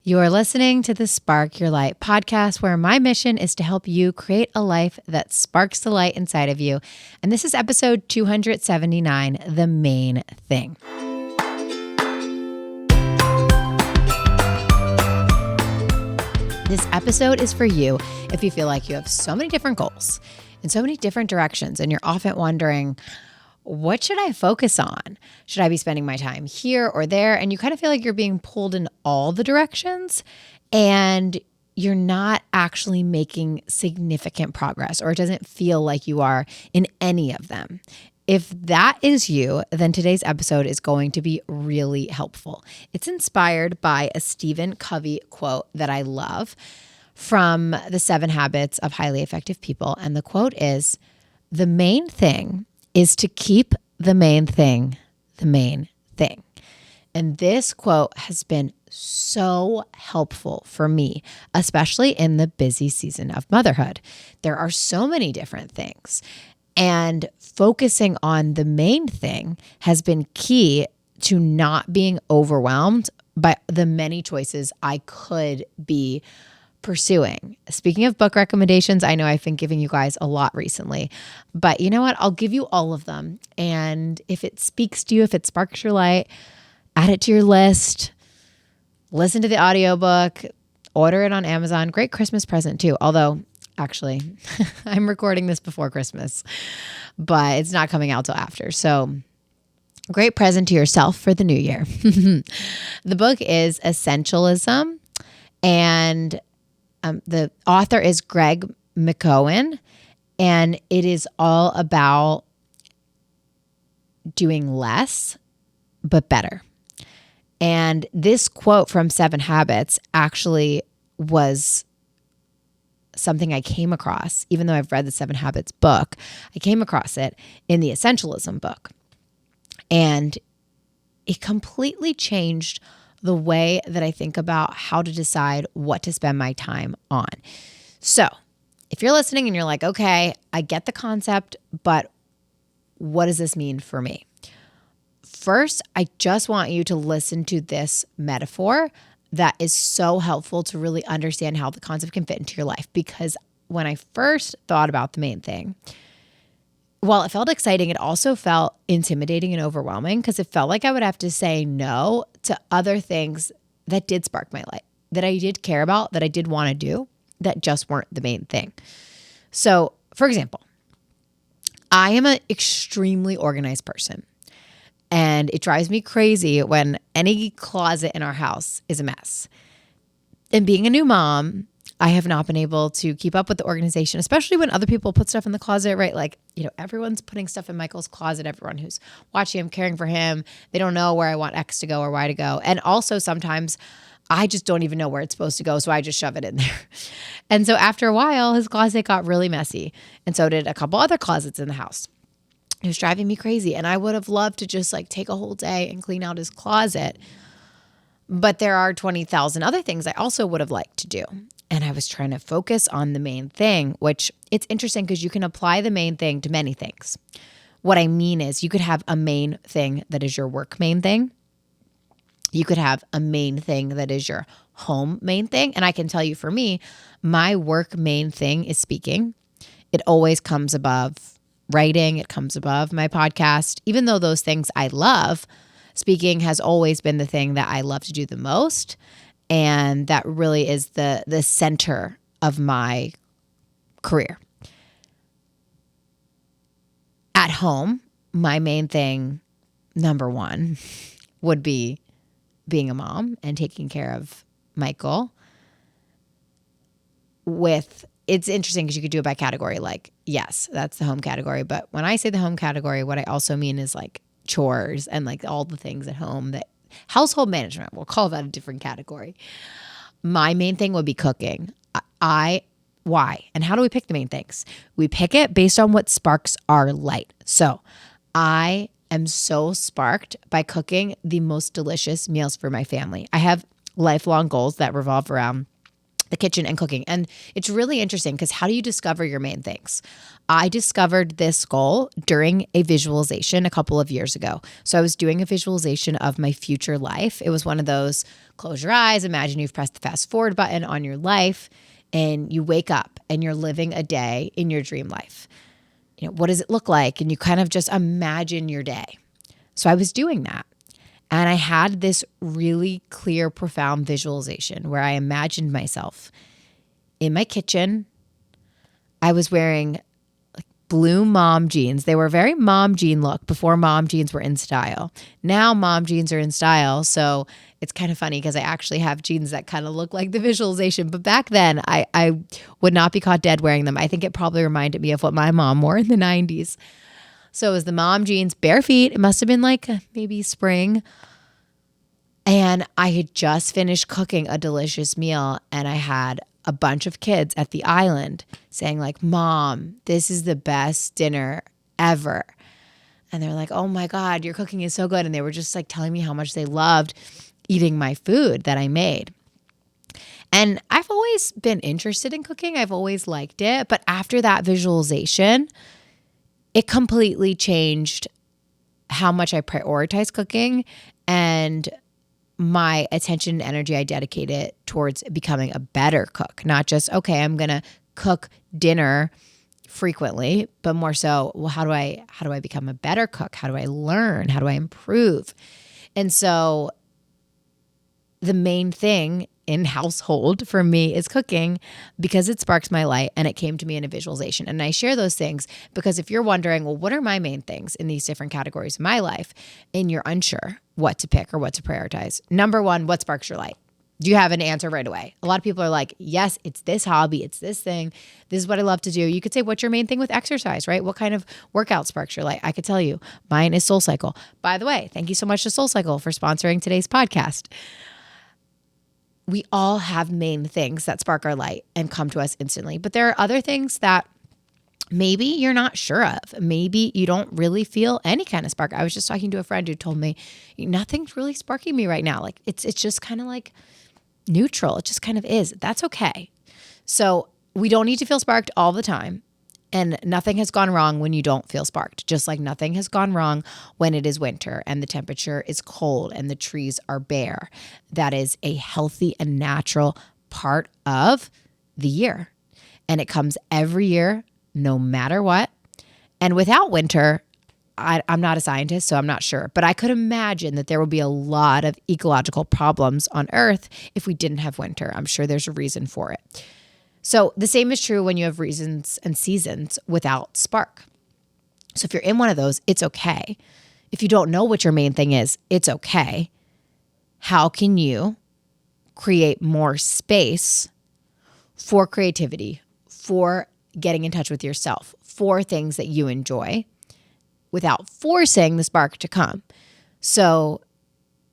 You are listening to the Spark Your Light podcast, where my mission is to help you create a life that sparks the light inside of you. And this is episode 279, The Main Thing. This episode is for you if you feel like you have so many different goals in so many different directions, and you're often wondering, what should I focus on? Should I be spending my time here or there? And you kind of feel like you're being pulled in all the directions and you're not actually making significant progress, or it doesn't feel like you are in any of them. If that is you, then today's episode is going to be really helpful. It's inspired by a Stephen Covey quote that I love from The 7 Habits of Highly Effective People. And the quote is, "The main thing is to keep the main thing the main thing." And this quote has been so helpful for me, especially in the busy season of motherhood. There are so many different things, and focusing on the main thing has been key to not being overwhelmed by the many choices I could be pursuing. Speaking of book recommendations, I know I've been giving you guys a lot recently, but you know what? I'll give you all of them. And if it speaks to you, if it sparks your light, add it to your list, listen to the audiobook, order it on Amazon. Great Christmas present too. Although actually I'm recording this before Christmas, but it's not coming out till after. So great present to yourself for the new year. The book is Essentialism, and the author is Greg McKeown, and it is all about doing less, but better. And this quote from 7 Habits actually was something I came across, even though I've read the 7 Habits book, I came across it in the Essentialism book. And it completely changed the way that I think about how to decide what to spend my time on. So if you're listening and you're like, okay, I get the concept, but what does this mean for me? First, I just want you to listen to this metaphor that is so helpful to really understand how the concept can fit into your life. Because when I first thought about the main thing, while it felt exciting, it also felt intimidating and overwhelming, because it felt like I would have to say no to other things that did spark my light, that I did care about, that I did want to do, that just weren't the main thing. So, for example, I am an extremely organized person, and it drives me crazy when any closet in our house is a mess. And being a new mom, I have not been able to keep up with the organization, especially when other people put stuff in the closet, right? Like, everyone's putting stuff in Michael's closet, everyone who's watching him, caring for him, they don't know where I want X to go or Y to go. And also sometimes I just don't even know where it's supposed to go, so I just shove it in there. And so after a while, his closet got really messy. And so did a couple other closets in the house. It was driving me crazy. And I would have loved to just take a whole day and clean out his closet. But there are 20,000 other things I also would have liked to do. And I was trying to focus on the main thing, which it's interesting because you can apply the main thing to many things. What I mean is you could have a main thing that is your work main thing. You could have a main thing that is your home main thing. And I can tell you, for me, my work main thing is speaking. It always comes above writing. It comes above my podcast. Even though those things I love, speaking has always been the thing that I love to do the most. And that really is the center of my career. At home, my main thing, number one, would be being a mom and taking care of Michael. It's interesting because you could do it by category. Yes, that's the home category. But when I say the home category, what I also mean is chores and all the things at home that household management, we'll call that a different category. My main thing would be cooking. Why? And how do we pick the main things? We pick it based on what sparks our light. So I am so sparked by cooking the most delicious meals for my family. I have lifelong goals that revolve around the kitchen and cooking. And it's really interesting because how do you discover your main things? I discovered this goal during a visualization a couple of years ago. So I was doing a visualization of my future life. It was one of those close your eyes, imagine you've pressed the fast forward button on your life and you wake up and you're living a day in your dream life. What does it look like? And you kind of just imagine your day. So I was doing that. And I had this really clear, profound visualization where I imagined myself in my kitchen. I was wearing blue mom jeans. They were very mom jean look before mom jeans were in style. Now mom jeans are in style. So it's kind of funny because I actually have jeans that kind of look like the visualization. But back then, I would not be caught dead wearing them. I think it probably reminded me of what my mom wore in the 90s. So it was the mom jeans, bare feet. It must have been like maybe spring. And I had just finished cooking a delicious meal and I had a bunch of kids at the island saying like, Mom, this is the best dinner ever. And they're like, oh my God, your cooking is so good. And they were just like telling me how much they loved eating my food that I made. And I've always been interested in cooking. I've always liked it. But after that visualization, it completely changed how much I prioritize cooking and my attention and energy I dedicated towards becoming a better cook. Not just, okay, I'm going to cook dinner frequently, but more so, well, how do I become a better cook? How do I learn? How do I improve? And so the main thing in household for me is cooking because it sparks my light and it came to me in a visualization. And I share those things because if you're wondering, well, what are my main things in these different categories of my life and you're unsure what to pick or what to prioritize, number one, what sparks your light? Do you have an answer right away? A lot of people are like, yes, it's this hobby. It's this thing. This is what I love to do. You could say, what's your main thing with exercise, right? What kind of workout sparks your light? I could tell you mine is SoulCycle. By the way, thank you so much to SoulCycle for sponsoring today's podcast. We all have main things that spark our light and come to us instantly. But there are other things that maybe you're not sure of. Maybe you don't really feel any kind of spark. I was just talking to a friend who told me nothing's really sparking me right now. Like it's just kind of like neutral. It just kind of is. That's okay. So we don't need to feel sparked all the time. And nothing has gone wrong when you don't feel sparked, just like nothing has gone wrong when it is winter and the temperature is cold and the trees are bare. That is a healthy and natural part of the year. And it comes every year, no matter what. And without winter, I'm not a scientist, so I'm not sure. But I could imagine that there would be a lot of ecological problems on Earth if we didn't have winter. I'm sure there's a reason for it. So the same is true when you have reasons and seasons without spark. So if you're in one of those, it's okay. If you don't know what your main thing is, it's okay. How can you create more space for creativity, for getting in touch with yourself, for things that you enjoy without forcing the spark to come? So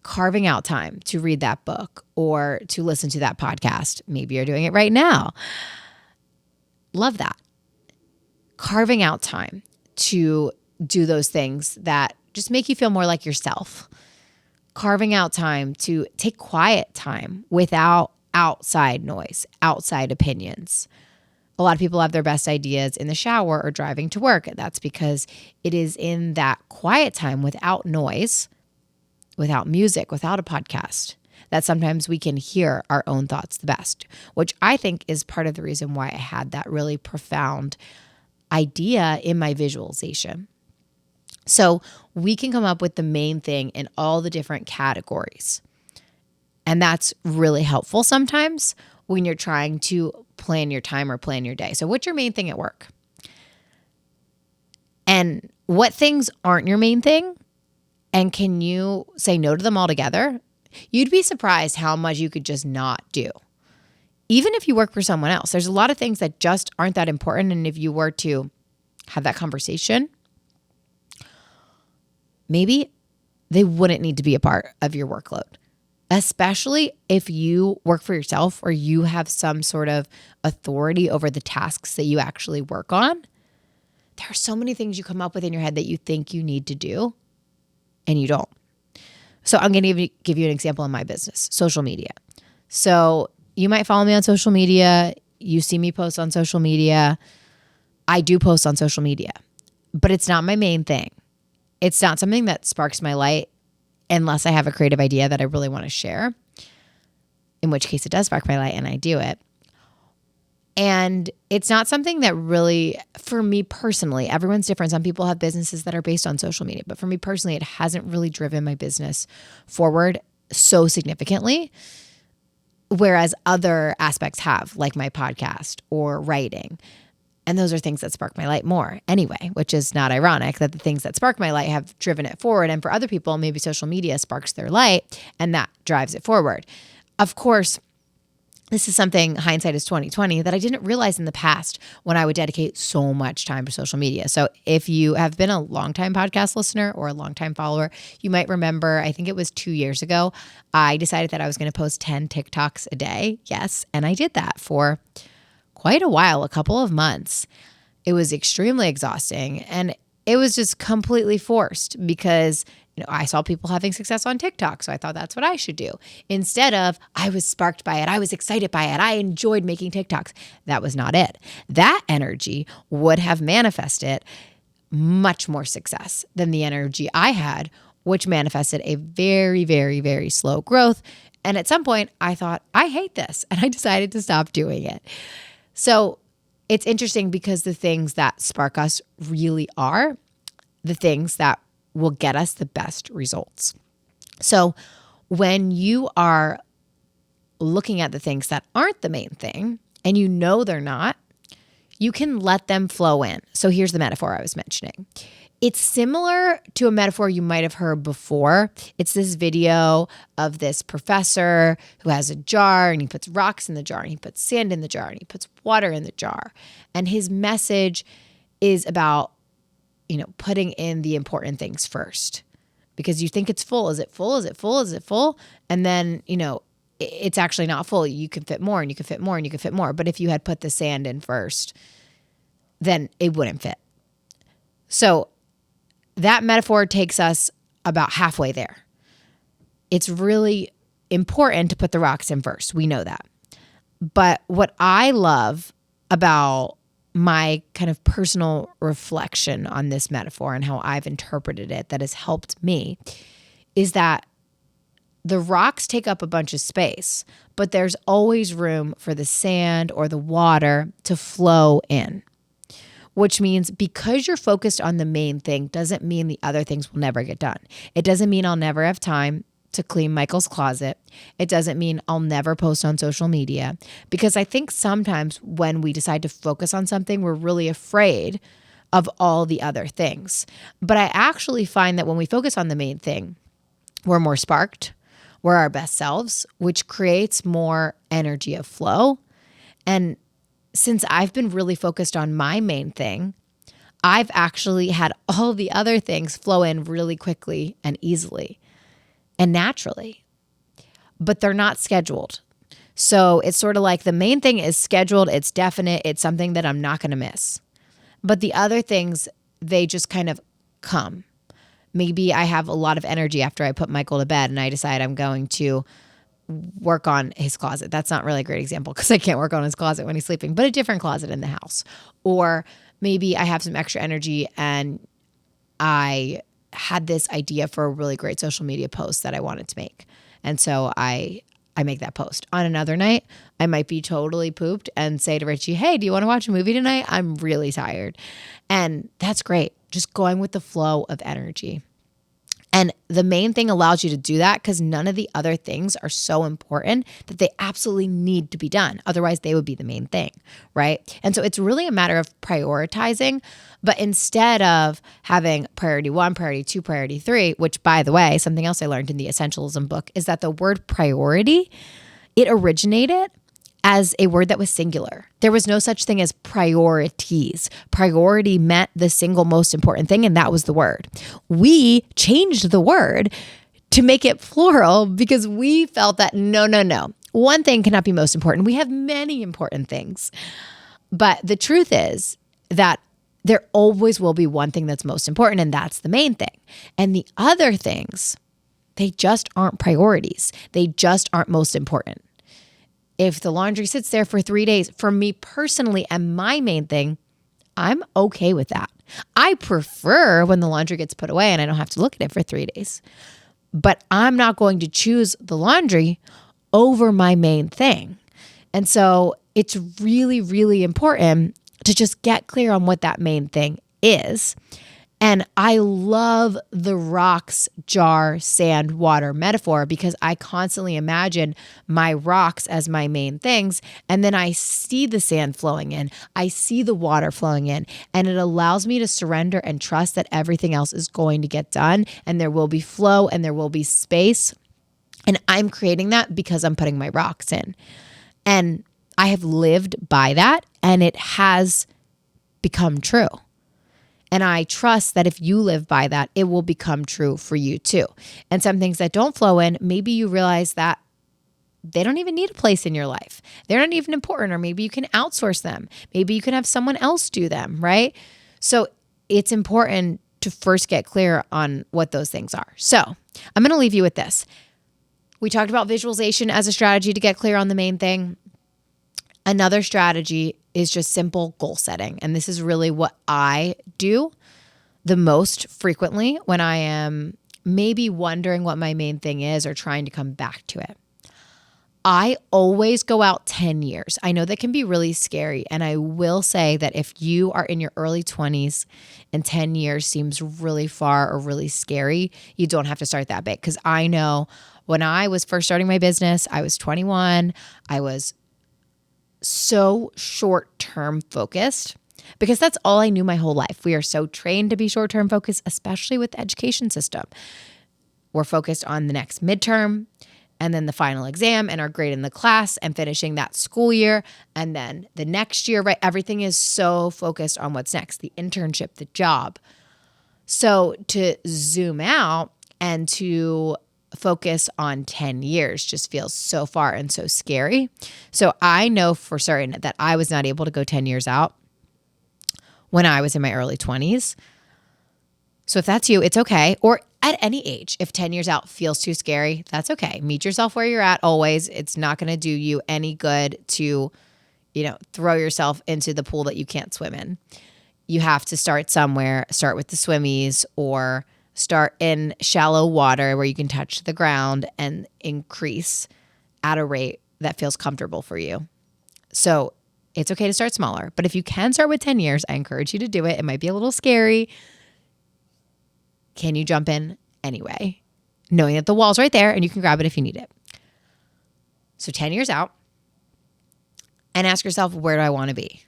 carving out time to read that book or to listen to that podcast. Maybe you're doing it right now. Love that. Carving out time to do those things that just make you feel more like yourself. Carving out time to take quiet time without outside noise, outside opinions. A lot of people have their best ideas in the shower or driving to work. That's because it is in that quiet time without noise, without music, without a podcast, that sometimes we can hear our own thoughts the best, which I think is part of the reason why I had that really profound idea in my visualization. So we can come up with the main thing in all the different categories. And that's really helpful sometimes when you're trying to plan your time or plan your day. So what's your main thing at work? And what things aren't your main thing? And can you say no to them altogether? You'd be surprised how much you could just not do. Even if you work for someone else, there's a lot of things that just aren't that important. And if you were to have that conversation, maybe they wouldn't need to be a part of your workload, especially if you work for yourself or you have some sort of authority over the tasks that you actually work on. There are so many things you come up with in your head that you think you need to do, and you don't. So I'm going to give you an example in my business, social media. So, you might follow me on social media. You see me post on social media. I do post on social media, but it's not my main thing. It's not something that sparks my light unless I have a creative idea that I really want to share, in which case it does spark my light and I do it. And it's not something that really, for me personally, everyone's different. Some people have businesses that are based on social media, but for me personally, it hasn't really driven my business forward so significantly, whereas other aspects have, like my podcast or writing. And those are things that spark my light more anyway, which is not ironic that the things that spark my light have driven it forward. And for other people, maybe social media sparks their light and that drives it forward. Of course, this is something, hindsight is 2020, that I didn't realize in the past when I would dedicate so much time to social media. So if you have been a longtime podcast listener or a longtime follower, you might remember, I think it was 2 years ago, I decided that I was going to post 10 TikToks a day. Yes. And I did that for quite a while, a couple of months. It was extremely exhausting and it was just completely forced because I saw people having success on TikTok, so I thought that's what I should do. Instead of, I was sparked by it, I was excited by it, I enjoyed making TikToks. That was not it. That energy would have manifested much more success than the energy I had, which manifested a very, very, very slow growth. And at some point, I thought, I hate this, and I decided to stop doing it. So it's interesting because the things that spark us really are the things that will get us the best results. So when you are looking at the things that aren't the main thing and you know they're not, you can let them flow in. So here's the metaphor I was mentioning. It's similar to a metaphor you might have heard before. It's this video of this professor who has a jar and he puts rocks in the jar and he puts sand in the jar and he puts water in the jar. And his message is about putting in the important things first because you think it's full. Is it full? Is it full? Is it full? And then, it's actually not full. You can fit more and you can fit more and you can fit more. But if you had put the sand in first, then it wouldn't fit. So that metaphor takes us about halfway there. It's really important to put the rocks in first. We know that. But what I love about my kind of personal reflection on this metaphor and how I've interpreted it that has helped me is that the rocks take up a bunch of space, but there's always room for the sand or the water to flow in, which means because you're focused on the main thing doesn't mean the other things will never get done. It doesn't mean I'll never have time to clean Michael's closet. It doesn't mean I'll never post on social media, because I think sometimes when we decide to focus on something, we're really afraid of all the other things. But I actually find that when we focus on the main thing, we're more sparked, we're our best selves, which creates more energy of flow. And since I've been really focused on my main thing, I've actually had all the other things flow in really quickly and easily and naturally, but they're not scheduled. So it's sort of like the main thing is scheduled, it's definite, it's something that I'm not going to miss. But the other things, they just kind of come. Maybe I have a lot of energy after I put Michael to bed and I decide I'm going to work on his closet. That's not really a great example because I can't work on his closet when he's sleeping, but a different closet in the house. Or maybe I have some extra energy and I had this idea for a really great social media post that I wanted to make. And so I make that post. On another night, I might be totally pooped and say to Richie, hey, do you want to watch a movie tonight? I'm really tired. And that's great. Just going with the flow of energy. And the main thing allows you to do that because none of the other things are so important that they absolutely need to be done. Otherwise, they would be the main thing, right? And so it's really a matter of prioritizing. But instead of having priority 1, priority 2, priority 3, which, by the way, something else I learned in the Essentialism book is that the word priority, it originated as a word that was singular. There was no such thing as priorities. Priority meant the single most important thing, and that was the word. We changed the word to make it plural because we felt that no. One thing cannot be most important. We have many important things. But the truth is that there always will be one thing that's most important, and that's the main thing. And the other things, they just aren't priorities. They just aren't most important. If the laundry sits there for 3 days, for me personally and my main thing, I'm okay with that. I prefer when the laundry gets put away and I don't have to look at it for 3 days. But I'm not going to choose the laundry over my main thing. And so it's really, really important to just get clear on what that main thing is. And I love the rocks, jar, sand, water metaphor because I constantly imagine my rocks as my main things. And then I see the sand flowing in, I see the water flowing in, and it allows me to surrender and trust that everything else is going to get done and there will be flow and there will be space. And I'm creating that because I'm putting my rocks in. And I have lived by that and it has become true. And I trust that if you live by that, it will become true for you too. And some things that don't flow in, maybe you realize that they don't even need a place in your life. They're not even important, or maybe you can outsource them. Maybe you can have someone else do them, right? So it's important to first get clear on what those things are. So I'm going to leave you with this. We talked about visualization as a strategy to get clear on the main thing. Another strategy is just simple goal setting. And this is really what I do the most frequently when I am maybe wondering what my main thing is or trying to come back to it. I always go out 10 years. I know that can be really scary. And I will say that if you are in your early 20s and 10 years seems really far or really scary, you don't have to start that big. Because I know when I was first starting my business, I was 21. I was so short-term focused because that's all I knew my whole life. We are so trained to be short-term focused, especially with the education system. We're focused on the next midterm and then the final exam and our grade in the class and finishing that school year. And then the next year, right? Everything is so focused on what's next, the internship, the job. So to zoom out and to focus on 10 years just feels so far and so scary. So I know for certain that I was not able to go 10 years out when I was in my early 20s. So if that's you, it's okay. Or at any age, if 10 years out feels too scary, that's okay. Meet yourself where you're at always. It's not going to do you any good to, throw yourself into the pool that you can't swim in. You have to start somewhere, start with the swimmies or start in shallow water where you can touch the ground and increase at a rate that feels comfortable for you. So it's okay to start smaller. But if you can start with 10 years, I encourage you to do it. It might be a little scary. Can you jump in anyway? Knowing that the wall's right there and you can grab it if you need it. So 10 years out and ask yourself, where do I want to be?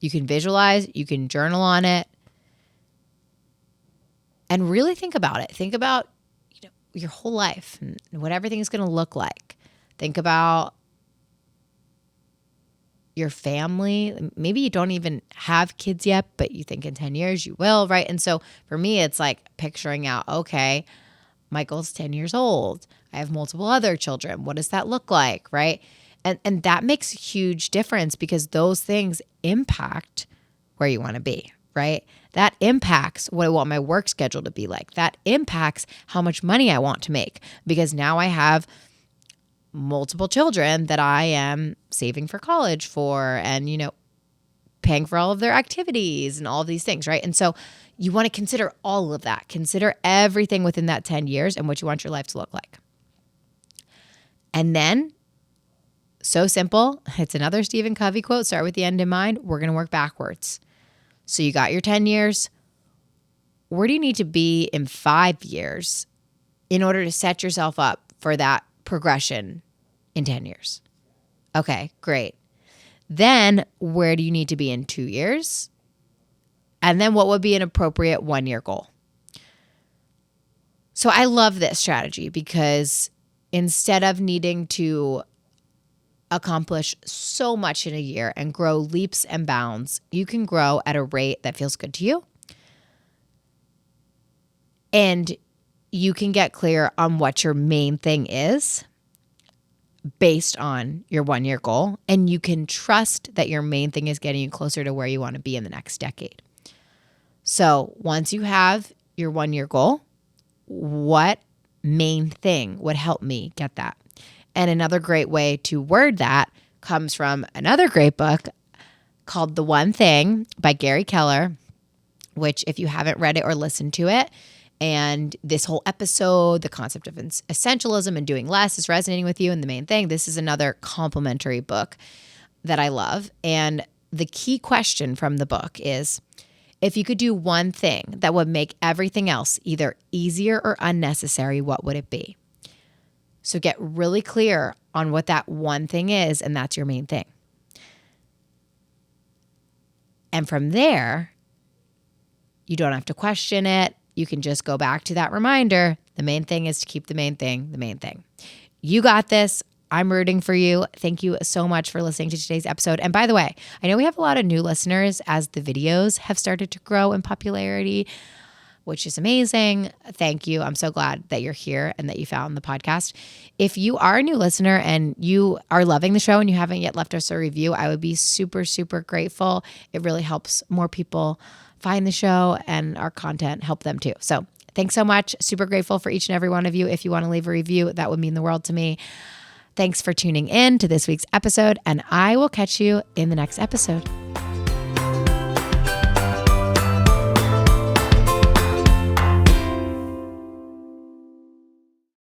You can visualize, you can journal on it. And really think about it. Think about your whole life and what everything is going to look like. Think about your family. Maybe you don't even have kids yet, but you think in 10 years you will, right? And so for me, it's like picturing out, okay, Michael's 10 years old. I have multiple other children. What does that look like, right? And that makes a huge difference because those things impact where you want to be, right? That impacts what I want my work schedule to be like. That impacts how much money I want to make because now I have multiple children that I am saving for college for and, paying for all of their activities and all of these things, right? And so you want to consider all of that. Consider everything within that 10 years and what you want your life to look like. And then, so simple, it's another Stephen Covey quote, start with the end in mind. We're going to work backwards. So you got your 10 years. Where do you need to be in 5 years in order to set yourself up for that progression in 10 years? Okay, great. Then where do you need to be in 2 years? And then what would be an appropriate 1-year goal? So I love this strategy because instead of needing to accomplish so much in a year and grow leaps and bounds, you can grow at a rate that feels good to you. And you can get clear on what your main thing is based on your 1-year goal. And you can trust that your main thing is getting you closer to where you want to be in the next decade. So once you have your 1-year goal, what main thing would help me get that? And another great way to word that comes from another great book called The One Thing by Gary Keller, which if you haven't read it or listened to it, and this whole episode, the concept of essentialism and doing less is resonating with you and the main thing, this is another complimentary book that I love. And the key question from the book is, if you could do one thing that would make everything else either easier or unnecessary, what would it be? So get really clear on what that one thing is, and that's your main thing. And from there, you don't have to question it. You can just go back to that reminder. The main thing is to keep the main thing the main thing. You got this. I'm rooting for you. Thank you so much for listening to today's episode. And by the way, I know we have a lot of new listeners as the videos have started to grow in popularity, which is amazing. Thank you. I'm so glad that you're here and that you found the podcast. If you are a new listener and you are loving the show and you haven't yet left us a review, I would be super, super grateful. It really helps more people find the show and our content help them too. So thanks so much. Super grateful for each and every one of you. If you want to leave a review, that would mean the world to me. Thanks for tuning in to this week's episode, and I will catch you in the next episode.